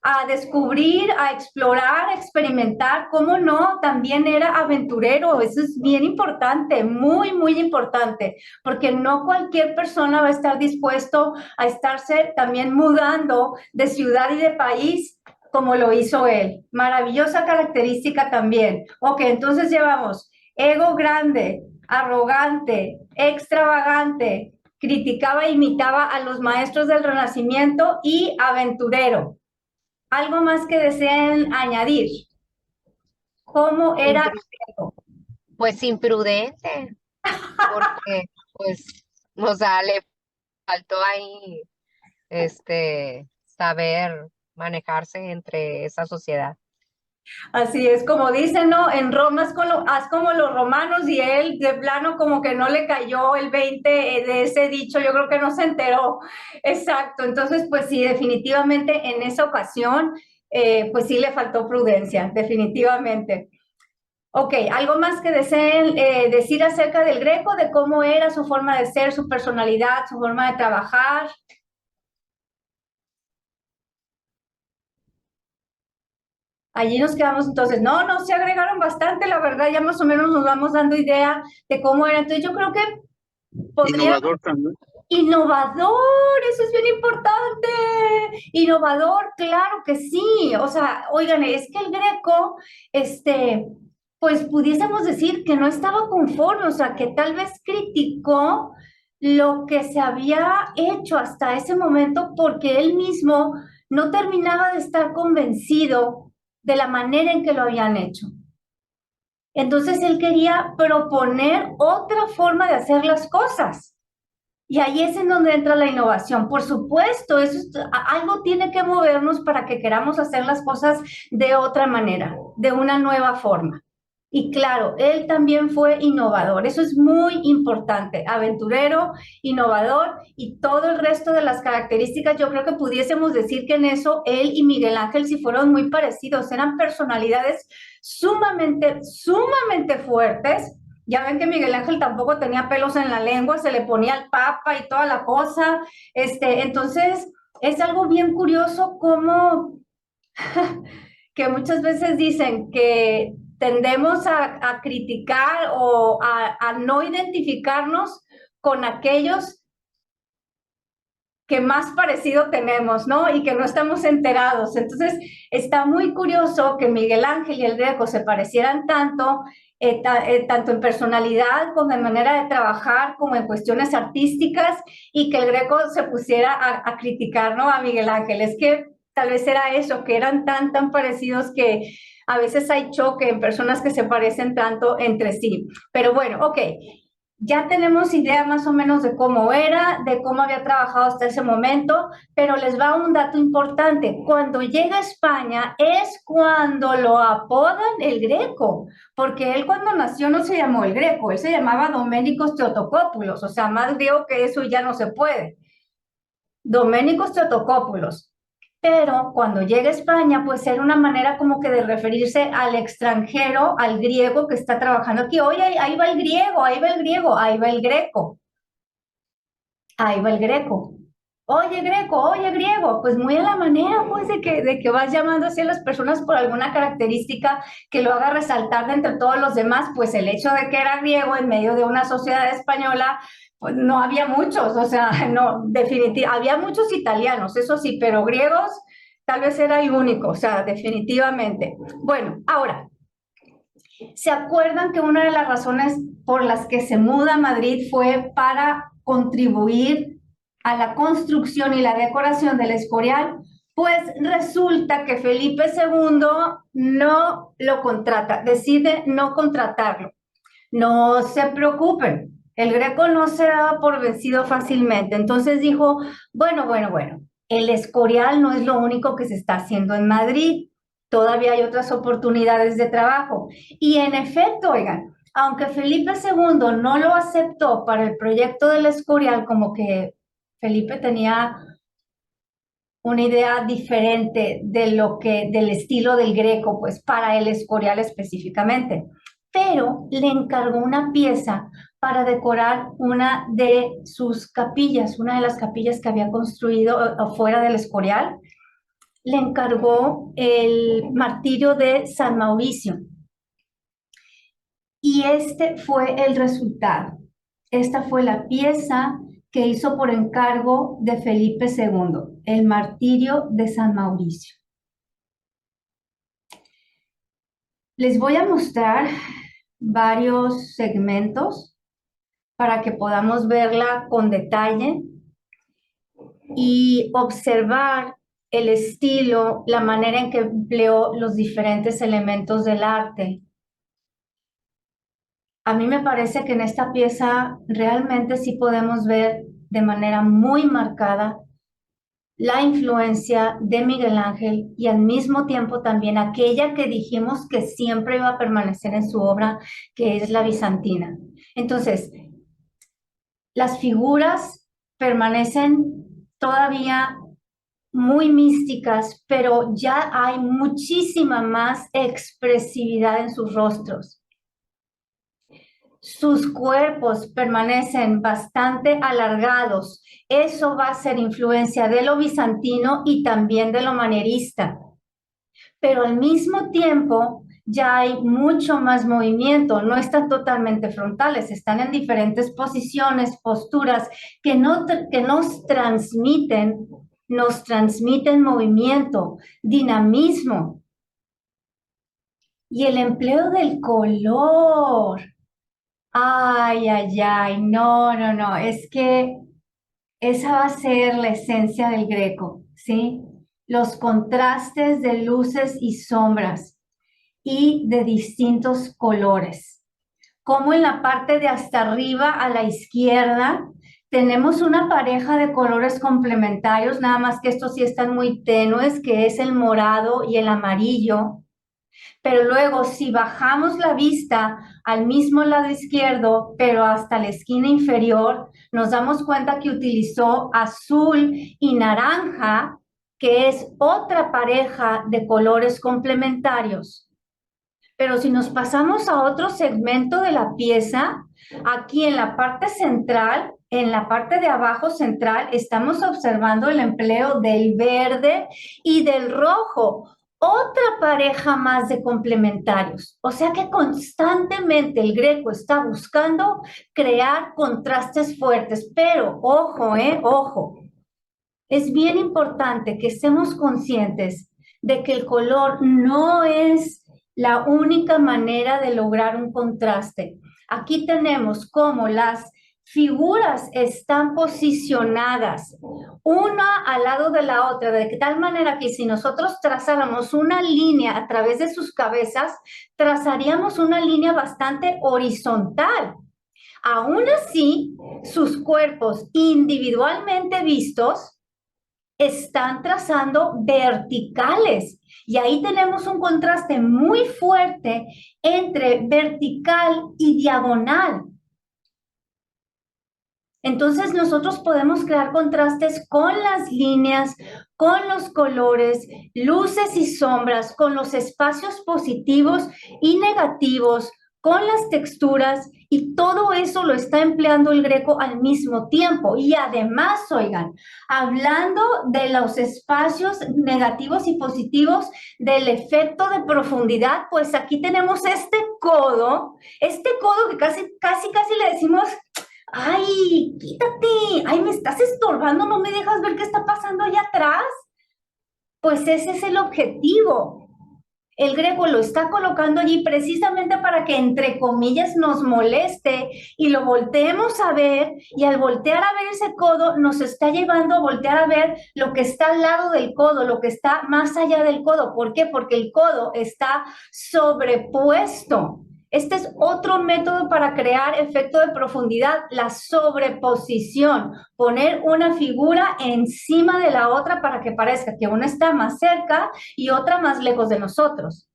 a descubrir, a explorar, a experimentar, ¿cómo no? También era aventurero, eso es bien importante, muy, muy importante, porque no cualquier persona va a estar dispuesto a estarse también mudando de ciudad y de país como lo hizo él. Maravillosa característica también. Ok, entonces llevamos ego grande, arrogante, extravagante, criticaba e imitaba a los maestros del Renacimiento y aventurero. ¿Algo más que deseen añadir? ¿Cómo era? Pues imprudente, porque pues, o sea, le faltó ahí saber manejarse entre esa sociedad. Así es, como dicen, ¿no? En Roma haz como los romanos, y él de plano como que no le cayó el 20 de ese dicho, yo creo que no se enteró. Exacto, entonces pues sí, definitivamente en esa ocasión, pues sí le faltó prudencia, definitivamente. Ok, ¿algo más que deseen decir acerca del Greco, de cómo era su forma de ser, su personalidad, su forma de trabajar? Allí nos quedamos entonces, no, se agregaron bastante, la verdad, ya más o menos nos vamos dando idea de cómo era. Entonces yo creo que podría... Innovador también. Innovador, eso es bien importante. Innovador, claro que sí. O sea, oigan, es que el Greco, pues pudiésemos decir que no estaba conforme, o sea, que tal vez criticó lo que se había hecho hasta ese momento porque él mismo no terminaba de estar convencido de la manera en que lo habían hecho. Entonces él quería proponer otra forma de hacer las cosas. Y ahí es en donde entra la innovación. Por supuesto, algo tiene que movernos para que queramos hacer las cosas de otra manera, de una nueva forma. Y claro, él también fue innovador. Eso es muy importante. Aventurero, innovador y todo el resto de las características. Yo creo que pudiésemos decir que en eso él y Miguel Ángel sí fueron muy parecidos. Eran personalidades sumamente, sumamente fuertes. Ya ven que Miguel Ángel tampoco tenía pelos en la lengua, se le ponía al papa y toda la cosa. Entonces, es algo bien curioso como que muchas veces dicen que tendemos a criticar o a no identificarnos con aquellos que más parecido tenemos, ¿no? Y que no estamos enterados. Entonces, está muy curioso que Miguel Ángel y el Greco se parecieran tanto, tanto en personalidad como en manera de trabajar, como en cuestiones artísticas, y que el Greco se pusiera a criticar, ¿no? A Miguel Ángel. Es que tal vez era eso, que eran tan parecidos que a veces hay choque en personas que se parecen tanto entre sí. Pero bueno, ok. Ya tenemos idea más o menos de cómo era, de cómo había trabajado hasta ese momento, pero les va un dato importante. Cuando llega a España es cuando lo apodan el Greco, porque él cuando nació no se llamó el Greco, él se llamaba Doménicos Theotokópulos, o sea, más griego que eso ya no se puede. Doménicos Theotokópulos. Pero cuando llega a España, pues era una manera como que de referirse al extranjero, al griego que está trabajando aquí. Oye, ahí va el griego, ahí va el griego, ahí va el greco. Ahí va el greco. Oye, griego, pues muy a la manera, pues, de que vas llamando así a las personas por alguna característica que lo haga resaltar de entre todos los demás, pues el hecho de que era griego en medio de una sociedad española, pues no había muchos, o sea, no, definitivamente, había muchos italianos, eso sí, pero griegos tal vez era el único, o sea, definitivamente. Bueno, ahora, ¿se acuerdan que una de las razones por las que se muda a Madrid fue para contribuir a la construcción y la decoración del Escorial, pues resulta que Felipe II no lo contrata, decide no contratarlo. No se preocupen, el Greco no se daba por vencido fácilmente. Entonces dijo, bueno, el Escorial no es lo único que se está haciendo en Madrid. Todavía hay otras oportunidades de trabajo. Y en efecto, oigan, aunque Felipe II no lo aceptó para el proyecto del Escorial, como que Felipe tenía una idea diferente del estilo del Greco, pues para el Escorial específicamente, pero le encargó una pieza para decorar una de sus capillas, una de las capillas que había construido afuera del Escorial. Le encargó el martirio de San Mauricio. Y este fue el resultado. Esta fue la pieza que hizo por encargo de Felipe II, el martirio de San Mauricio. Les voy a mostrar varios segmentos para que podamos verla con detalle y observar el estilo, la manera en que empleó los diferentes elementos del arte. A mí me parece que en esta pieza realmente sí podemos ver de manera muy marcada la influencia de Miguel Ángel y al mismo tiempo también aquella que dijimos que siempre iba a permanecer en su obra, que es la bizantina. Entonces, las figuras permanecen todavía muy místicas, pero ya hay muchísima más expresividad en sus rostros. Sus cuerpos permanecen bastante alargados. Eso va a ser influencia de lo bizantino y también de lo manierista. Pero al mismo tiempo ya hay mucho más movimiento, no están totalmente frontales, están en diferentes posiciones, posturas que nos transmiten movimiento, dinamismo. Y el empleo del color. Ay, no, es que esa va a ser la esencia del Greco, ¿sí? Los contrastes de luces y sombras y de distintos colores. Como en la parte de hasta arriba a la izquierda tenemos una pareja de colores complementarios, nada más que estos sí están muy tenues, que es el morado y el amarillo. Pero luego, si bajamos la vista al mismo lado izquierdo, pero hasta la esquina inferior, nos damos cuenta que utilizó azul y naranja, que es otra pareja de colores complementarios. Pero si nos pasamos a otro segmento de la pieza, aquí en la parte central, en la parte de abajo central, estamos observando el empleo del verde y del rojo. Otra pareja más de complementarios. O sea que constantemente el Greco está buscando crear contrastes fuertes. Pero, ojo, ojo. Es bien importante que estemos conscientes de que el color no es la única manera de lograr un contraste. Aquí tenemos cómo las figuras están posicionadas una al lado de la otra, de tal manera que si nosotros trazáramos una línea a través de sus cabezas, trazaríamos una línea bastante horizontal. Aún así, sus cuerpos individualmente vistos están trazando verticales. Y ahí tenemos un contraste muy fuerte entre vertical y diagonal. Entonces nosotros podemos crear contrastes con las líneas, con los colores, luces y sombras, con los espacios positivos y negativos, con las texturas, y todo eso lo está empleando el Greco al mismo tiempo. Y además, oigan, hablando de los espacios negativos y positivos, del efecto de profundidad, pues aquí tenemos este codo que casi le decimos: ¡ay, quítate! ¡Ay, me estás estorbando! ¿No me dejas ver qué está pasando allá atrás? Pues ese es el objetivo. El Greco lo está colocando allí precisamente para que, entre comillas, nos moleste y lo volteemos a ver, y al voltear a ver ese codo nos está llevando a voltear a ver lo que está al lado del codo, lo que está más allá del codo. ¿Por qué? Porque el codo está sobrepuesto. Este es otro método para crear efecto de profundidad, la sobreposición. Poner una figura encima de la otra para que parezca que una está más cerca y otra más lejos de nosotros.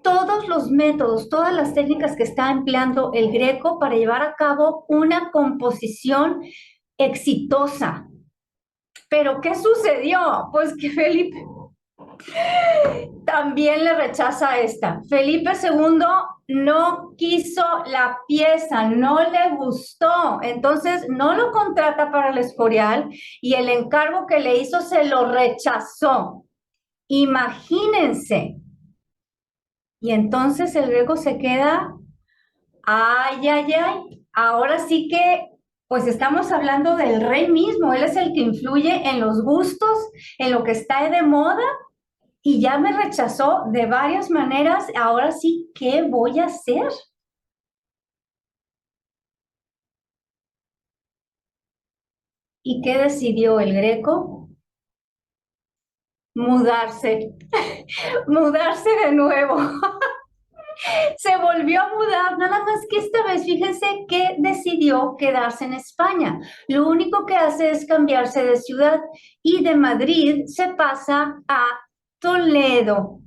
Todos los métodos, todas las técnicas que está empleando el Greco para llevar a cabo una composición exitosa. ¿Pero qué sucedió? Pues que Felipe también le rechaza esta. Felipe II no quiso la pieza, no le gustó, entonces no lo contrata para el Escorial y el encargo que le hizo se lo rechazó. Imagínense. Y entonces el Greco se queda, ay, ay, ay, ahora sí que pues estamos hablando del rey mismo, él es el que influye en los gustos, en lo que está de moda, y ya me rechazó de varias maneras. Ahora sí, ¿qué voy a hacer? ¿Y qué decidió el Greco? Mudarse, mudarse de nuevo. Se volvió a mudar, nada más que esta vez, fíjense que decidió quedarse en España. Lo único que hace es cambiarse de ciudad y de Madrid se pasa a Toledo.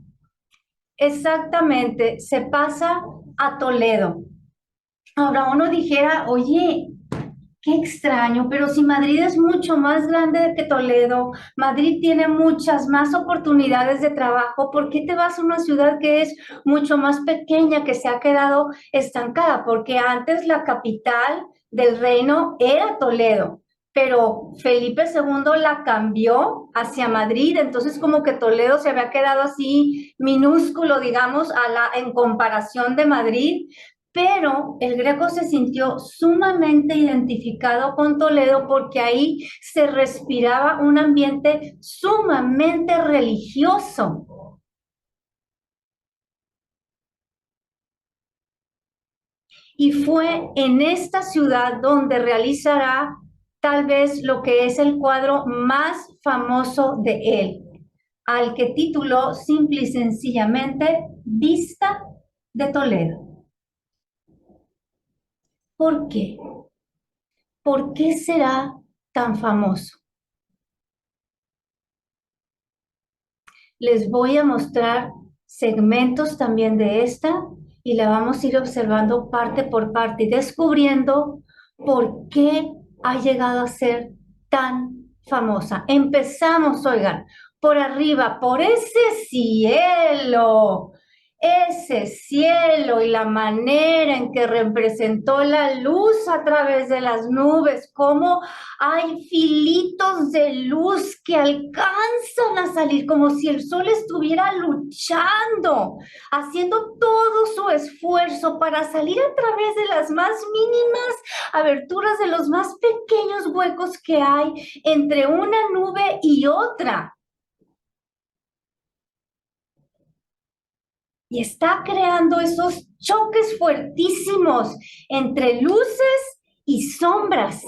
Exactamente, se pasa a Toledo. Ahora uno dijera, oye, qué extraño, pero si Madrid es mucho más grande que Toledo, Madrid tiene muchas más oportunidades de trabajo, ¿por qué te vas a una ciudad que es mucho más pequeña, que se ha quedado estancada? Porque antes la capital del reino era Toledo, pero Felipe II la cambió hacia Madrid, entonces como que Toledo se había quedado así minúsculo, digamos, en comparación de Madrid. Pero el Greco se sintió sumamente identificado con Toledo porque ahí se respiraba un ambiente sumamente religioso. Y fue en esta ciudad donde realizará tal vez lo que es el cuadro más famoso de él, al que tituló simple y sencillamente Vista de Toledo. ¿Por qué? ¿Por qué será tan famoso? Les voy a mostrar segmentos también de esta y la vamos a ir observando parte por parte y descubriendo por qué ha llegado a ser tan famosa. Empezamos, oigan, por arriba, por ese cielo y la manera en que representó la luz a través de las nubes, cómo hay filitos de luz que alcanzan a salir, como si el sol estuviera luchando, haciendo todo su esfuerzo para salir a través de las más mínimas aberturas, de los más pequeños huecos que hay entre una nube y otra. Y está creando esos choques fuertísimos entre luces y sombras.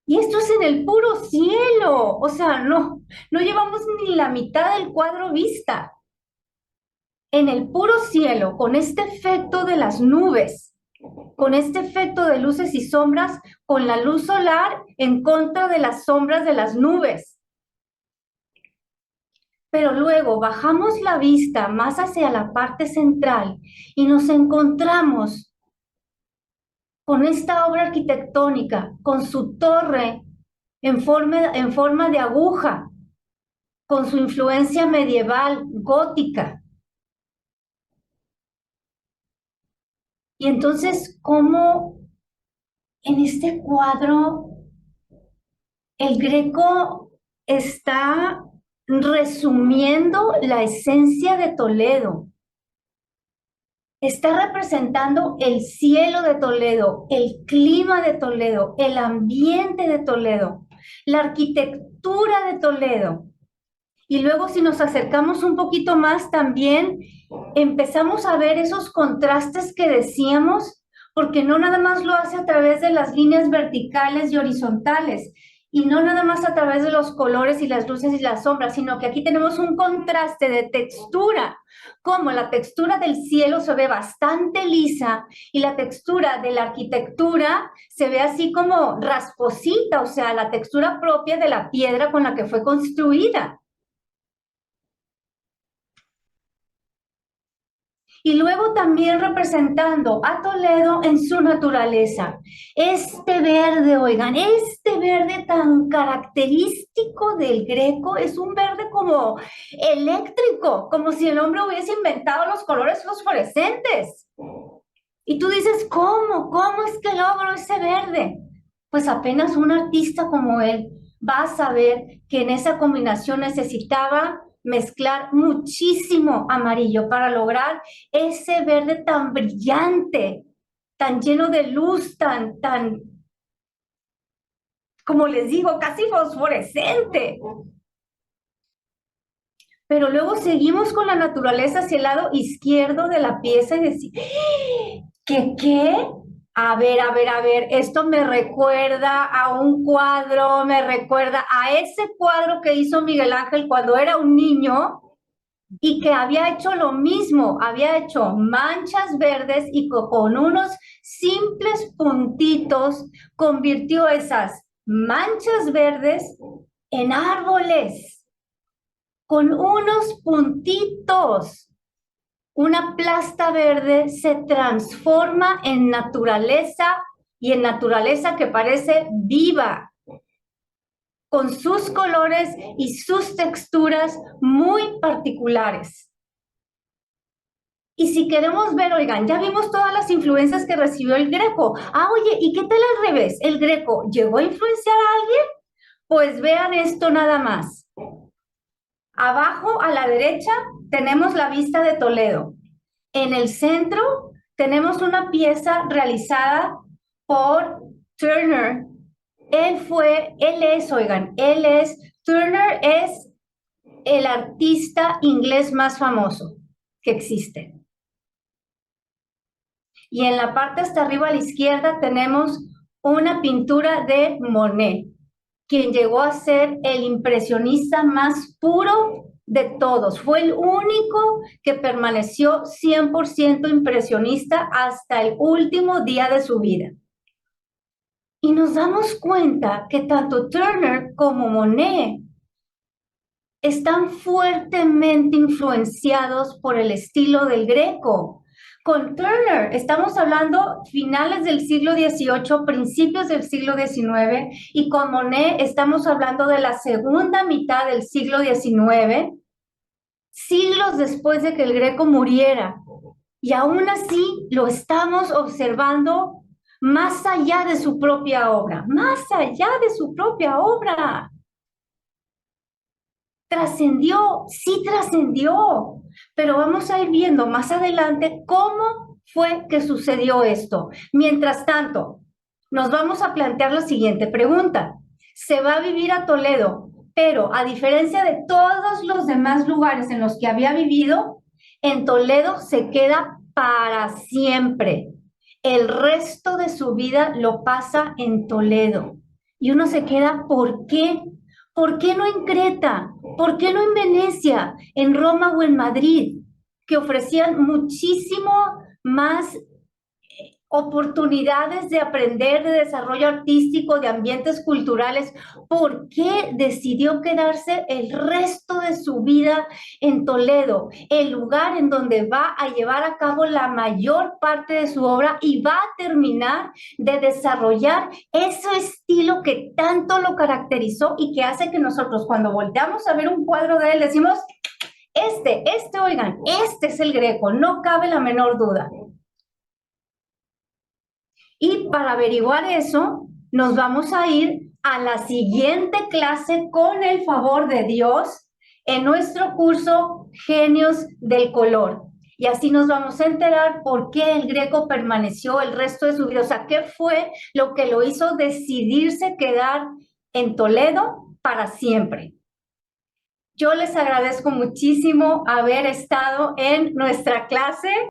Y esto es en el puro cielo. O sea, no llevamos ni la mitad del cuadro vista. En el puro cielo, con este efecto de las nubes, con este efecto de luces y sombras, con la luz solar en contra de las sombras de las nubes. Pero luego bajamos la vista más hacia la parte central y nos encontramos con esta obra arquitectónica, con su torre en forma de aguja, con su influencia medieval, gótica. Y entonces, ¿cómo en este cuadro el Greco está resumiendo la esencia de Toledo? Está representando el cielo de Toledo, el clima de Toledo, el ambiente de Toledo, la arquitectura de Toledo. Y luego si nos acercamos un poquito más también, empezamos a ver esos contrastes que decíamos, porque no nada más lo hace a través de las líneas verticales y horizontales, y no nada más a través de los colores y las luces y las sombras, sino que aquí tenemos un contraste de textura, como la textura del cielo se ve bastante lisa y la textura de la arquitectura se ve así como rasposita, o sea, la textura propia de la piedra con la que fue construida. Y luego también representando a Toledo en su naturaleza. Este verde, oigan, este verde tan característico del Greco es un verde como eléctrico, como si el hombre hubiese inventado los colores fosforescentes. Y tú dices, ¿cómo? ¿Cómo es que logro ese verde? Pues apenas un artista como él va a saber que en esa combinación necesitaba mezclar muchísimo amarillo para lograr ese verde tan brillante, tan lleno de luz, tan, como les digo, casi fosforescente. Pero luego seguimos con la naturaleza hacia el lado izquierdo de la pieza y decir, ¿qué? A ver, esto me recuerda a un cuadro, me recuerda a ese cuadro que hizo Miguel Ángel cuando era un niño y que había hecho lo mismo, había hecho manchas verdes y con unos simples puntitos convirtió esas manchas verdes en árboles, con unos puntitos. Una plasta verde se transforma en naturaleza y en naturaleza que parece viva, con sus colores y sus texturas muy particulares. Y si queremos ver, oigan, ya vimos todas las influencias que recibió el Greco. Oye, ¿y qué tal al revés? ¿El Greco llegó a influenciar a alguien? Pues vean esto nada más. Abajo a la derecha tenemos la vista de Toledo. En el centro tenemos una pieza realizada por Turner. Turner es el artista inglés más famoso que existe. Y en la parte hasta arriba a la izquierda tenemos una pintura de Monet, quien llegó a ser el impresionista más puro de todos. Fue el único que permaneció 100% impresionista hasta el último día de su vida. Y nos damos cuenta que tanto Turner como Monet están fuertemente influenciados por el estilo del Greco. Con Turner estamos hablando finales del siglo XVIII, principios del siglo XIX, y con Monet estamos hablando de la segunda mitad del siglo XIX, siglos después de que el Greco muriera. Y aún así lo estamos observando más allá de su propia obra, más allá de su propia obra. Trascendió, sí trascendió, pero vamos a ir viendo más adelante cómo fue que sucedió esto. Mientras tanto, nos vamos a plantear la siguiente pregunta. Se va a vivir a Toledo, pero a diferencia de todos los demás lugares en los que había vivido, en Toledo se queda para siempre. El resto de su vida lo pasa en Toledo. Y uno se queda, ¿por qué? ¿Por qué no en Creta? ¿Por qué no en Venecia, en Roma o en Madrid, que ofrecían muchísimo más oportunidades de aprender, de desarrollo artístico, de ambientes culturales? ¿Por qué decidió quedarse el resto de su vida en Toledo, el lugar en donde va a llevar a cabo la mayor parte de su obra y va a terminar de desarrollar ese estilo que tanto lo caracterizó y que hace que nosotros cuando volteamos a ver un cuadro de él decimos, oigan, este es el Greco, no cabe la menor duda? Y para averiguar eso, nos vamos a ir a la siguiente clase con el favor de Dios en nuestro curso Genios del Color. Y así nos vamos a enterar por qué el Greco permaneció el resto de su vida. O sea, qué fue lo que lo hizo decidirse quedar en Toledo para siempre. Yo les agradezco muchísimo haber estado en nuestra clase.